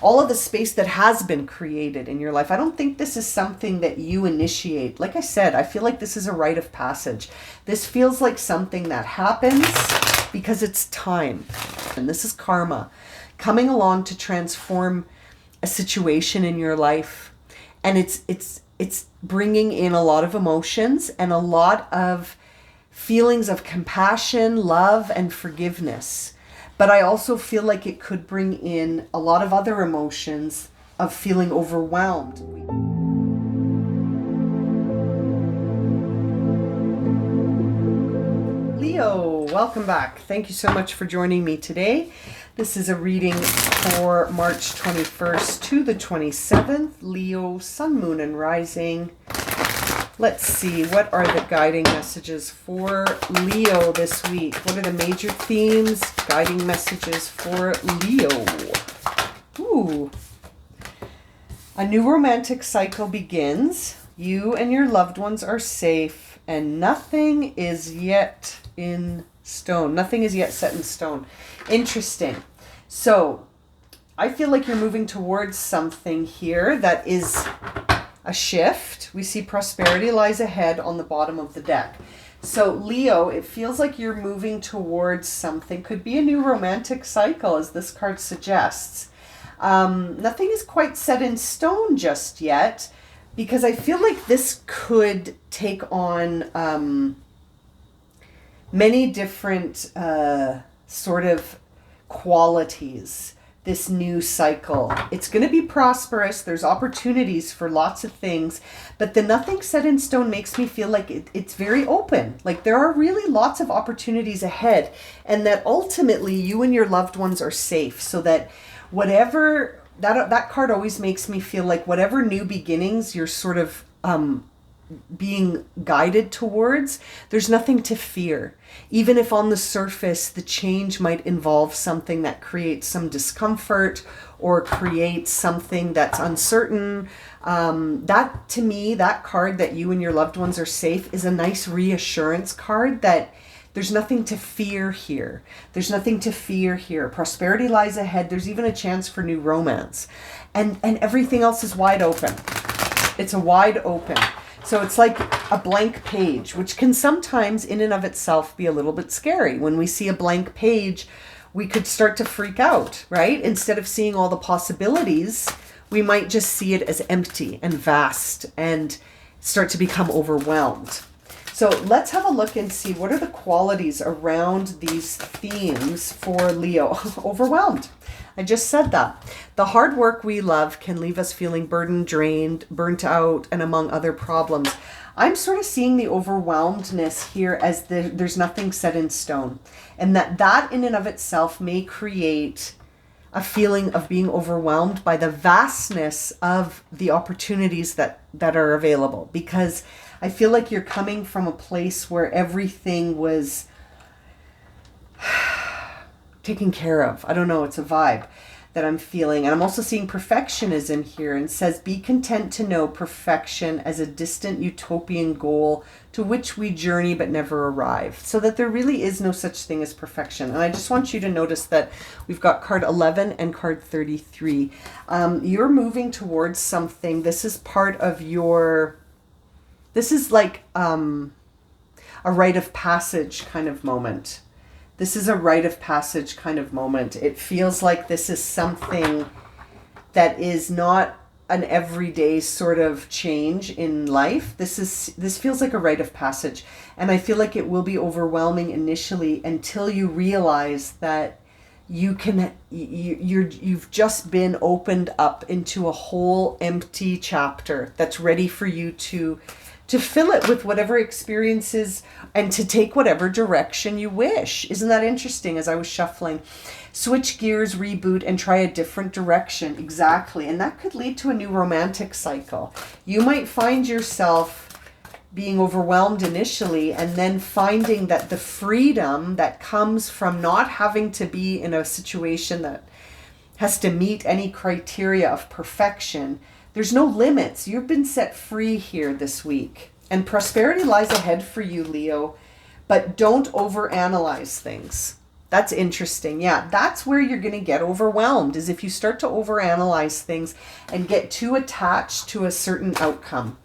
all of the space that has been created in your life. I don't think this is something that you initiate. Like I said, I feel like this is a rite of passage. This feels like something that happens because it's time. And this is karma coming along to transform a situation in your life. And it's bringing in a lot of emotions and a lot of feelings of compassion, love, and forgiveness. But I also feel like it could bring in a lot of other emotions of feeling overwhelmed. Leo, welcome back. Thank you so much for joining me today. This is a reading for March 21st to the 27th. Leo, Sun, Moon, and Rising. Let's see, what are the guiding messages for Leo this week? What are the major themes, guiding messages for Leo? Ooh. A new romantic cycle begins. You and your loved ones are safe, and nothing is yet in stone. Nothing is yet set in stone. Interesting. So, I feel like you're moving towards something here that is a shift. We see prosperity lies ahead on the bottom of the deck. So Leo, it feels like you're moving towards something. Could be a new romantic cycle, as this card suggests. Nothing is quite set in stone just yet, because I feel like this could take on many different sort of qualities. This new cycle. It's going to be prosperous. There's opportunities for lots of things, but the nothing set in stone makes me feel like it's very open. Like there are really lots of opportunities ahead, and that ultimately you and your loved ones are safe, so that whatever, that card always makes me feel like whatever new beginnings you're sort of being guided towards, there's nothing to fear. Even if on the surface the change might involve something that creates some discomfort or creates something that's uncertain, that to me, that card that you and your loved ones are safe is a nice reassurance card that there's nothing to fear here. There's nothing to fear here. Prosperity lies ahead. There's even a chance for new romance. And everything else is wide open. It's a wide open. So it's like a blank page, which can sometimes in and of itself be a little bit scary. When we see a blank page, we could start to freak out, right? Instead of seeing all the possibilities, we might just see it as empty and vast and start to become overwhelmed. So let's have a look and see what are the qualities around these themes for Leo. Overwhelmed. I just said that. The hard work we love can leave us feeling burdened, drained, burnt out, and among other problems. I'm sort of seeing the overwhelmedness here as there's nothing set in stone. And that in and of itself may create a feeling of being overwhelmed by the vastness of the opportunities that are available. Because I feel like you're coming from a place where everything was taken care of. I don't know, it's a vibe that I'm feeling. And I'm also seeing perfectionism here, and says, be content to know perfection as a distant utopian goal to which we journey but never arrive. So that there really is no such thing as perfection. And I just want you to notice that we've got card 11 and card 33. You're moving towards something. This is part of your, this is like a rite of passage kind of moment. This is a rite of passage kind of moment. It feels like this is something that is not an everyday sort of change in life. This feels like a rite of passage. And I feel like it will be overwhelming initially until you realize that you've just been opened up into a whole empty chapter that's ready for you to fill it with whatever experiences and to take whatever direction you wish. Isn't that interesting? As I was shuffling, switch gears, reboot, and try a different direction. Exactly. And that could lead to a new romantic cycle. You might find yourself being overwhelmed initially, and then finding that the freedom that comes from not having to be in a situation that has to meet any criteria of perfection. There's no limits. You've been set free here this week. And prosperity lies ahead for you, Leo. But don't overanalyze things. That's interesting. Yeah, that's where you're going to get overwhelmed, is if you start to overanalyze things and get too attached to a certain outcome.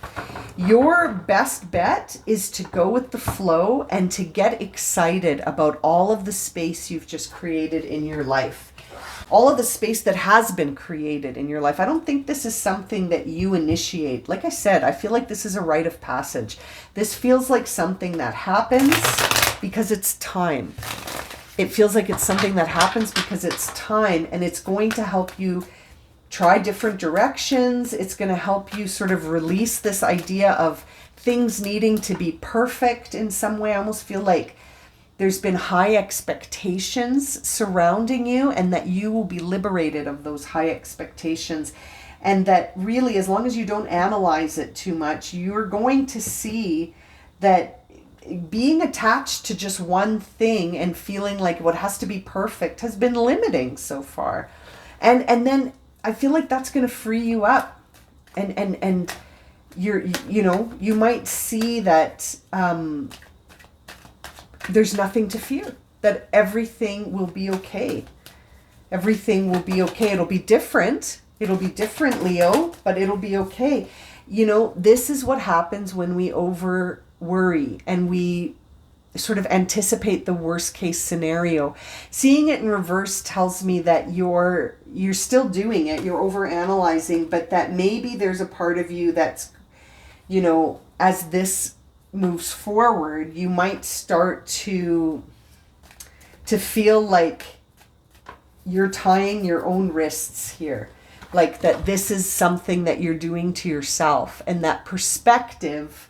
Your best bet is to go with the flow and to get excited about all of the space you've just created in your life. All of the space that has been created in your life. I don't think this is something that you initiate. Like I said, I feel like this is a rite of passage. This feels like something that happens because it's time. It feels like it's something that happens because it's time, and it's going to help you try different directions. It's going to help you sort of release this idea of things needing to be perfect in some way. I almost feel like there's been high expectations surrounding you, and that you will be liberated of those high expectations. And that really, as long as you don't analyze it too much, you're going to see that being attached to just one thing and feeling like what has to be perfect has been limiting so far. And then I feel like that's going to free you up. And you might see that there's nothing to fear, that everything will be okay. Everything will be okay. It'll be different. It'll be different, Leo, but it'll be okay. This is what happens when we over worry and we sort of anticipate the worst case scenario. Seeing it in reverse tells me that you're still doing it, you're over analyzing, but that maybe there's a part of you that's, as this moves forward, you might start to feel like you're tying your own wrists here. Like that this is something that you're doing to yourself, and that perspective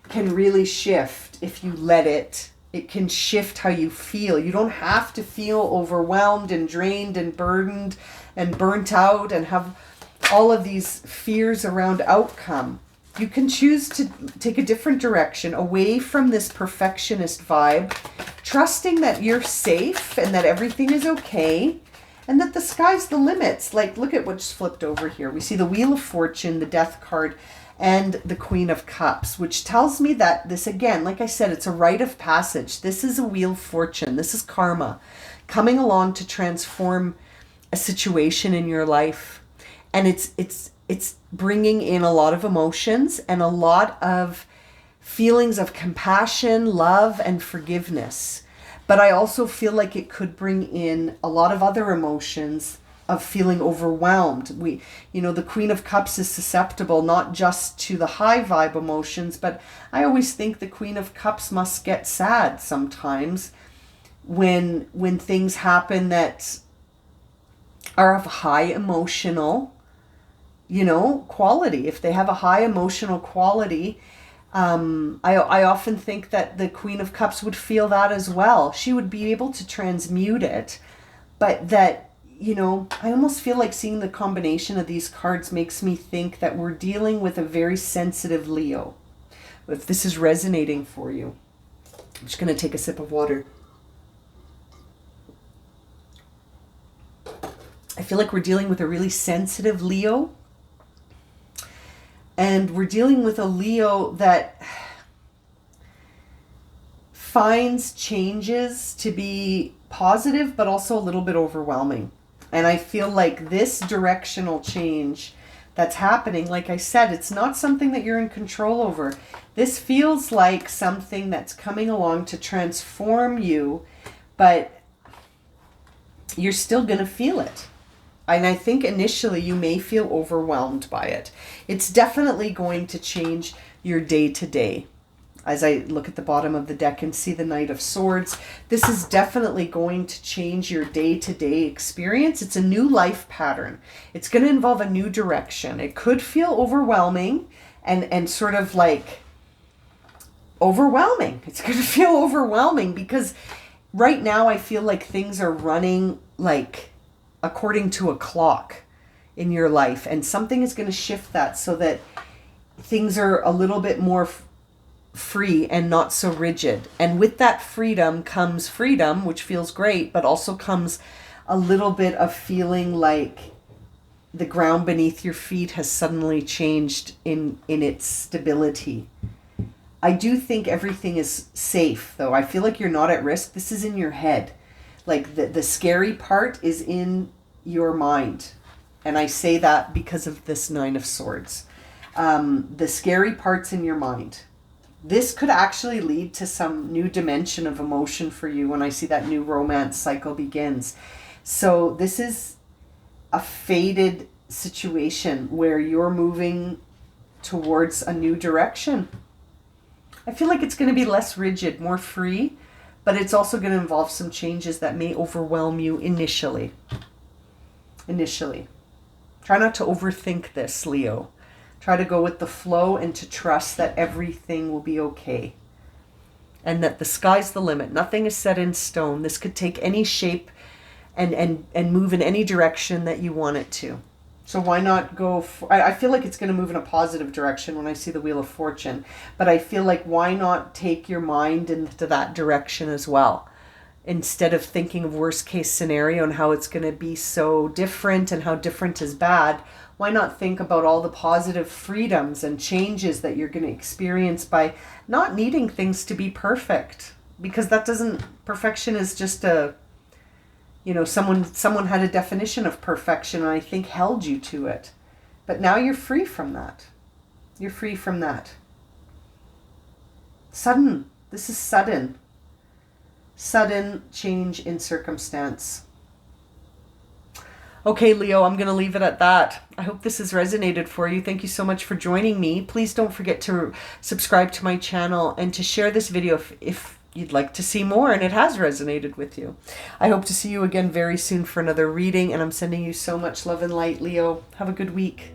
can really shift if you let it. It can shift how you feel. You don't have to feel overwhelmed and drained and burdened and burnt out and have all of these fears around outcome. You can choose to take a different direction, away from this perfectionist vibe, trusting that you're safe and that everything is okay and that the sky's the limits. Like, look at what just flipped over here. We see the Wheel of Fortune, the Death card, and the Queen of Cups, which tells me that this, again, like I said, it's a rite of passage. This is a Wheel of Fortune. This is karma coming along to transform a situation in your life. And it's bringing in a lot of emotions and a lot of feelings of compassion, love, and forgiveness. But I also feel like it could bring in a lot of other emotions of feeling overwhelmed. The Queen of Cups is susceptible not just to the high vibe emotions, but I always think the Queen of Cups must get sad sometimes when things happen that are of high emotional, quality. If they have a high emotional quality, I often think that the Queen of Cups would feel that as well. She would be able to transmute it, but that, I almost feel like seeing the combination of these cards makes me think that we're dealing with a very sensitive Leo. If this is resonating for you, I'm just going to take a sip of water. I feel like we're dealing with a really sensitive Leo. And we're dealing with a Leo that finds changes to be positive, but also a little bit overwhelming. And I feel like this directional change that's happening, like I said, it's not something that you're in control over. This feels like something that's coming along to transform you, but you're still going to feel it. And I think initially you may feel overwhelmed by it. It's definitely going to change your day-to-day. As I look at the bottom of the deck and see the Knight of Swords, this is definitely going to change your day-to-day experience. It's a new life pattern. It's going to involve a new direction. It could feel overwhelming and sort of like overwhelming. It's going to feel overwhelming because right now I feel like things are running like according to a clock in your life, and something is going to shift that so that things are a little bit more free and not so rigid. And with that freedom comes freedom, which feels great, but also comes a little bit of feeling like the ground beneath your feet has suddenly changed in its stability. I do think everything is safe, though. I feel like you're not at risk. This is in your head. Like the scary part is in your mind. And I say that because of this Nine of Swords. The scary part's in your mind. This could actually lead to some new dimension of emotion for you when I see that new romance cycle begins. So this is a fated situation where you're moving towards a new direction. I feel like it's going to be less rigid, more free, but it's also going to involve some changes that may overwhelm you initially. Try not to overthink this, Leo. Try to go with the flow and to trust that everything will be okay. And that the sky's the limit. Nothing is set in stone. This could take any shape and move in any direction that you want it to. So why not go I feel like it's going to move in a positive direction when I see the Wheel of Fortune. But I feel like why not take your mind into that direction as well? Instead of thinking of worst case scenario and how it's going to be so different and how different is bad, why not think about all the positive freedoms and changes that you're going to experience by not needing things to be perfect? Because perfection is just someone had a definition of perfection and I think held you to it. But now you're free from that. You're free from that. This is sudden. Sudden change in circumstance. Okay, Leo, I'm going to leave it at that. I hope this has resonated for you. Thank you so much for joining me. Please don't forget to subscribe to my channel and to share this video if you'd like to see more and it has resonated with you. I hope to see you again very soon for another reading, and I'm sending you so much love and light, Leo. Have a good week.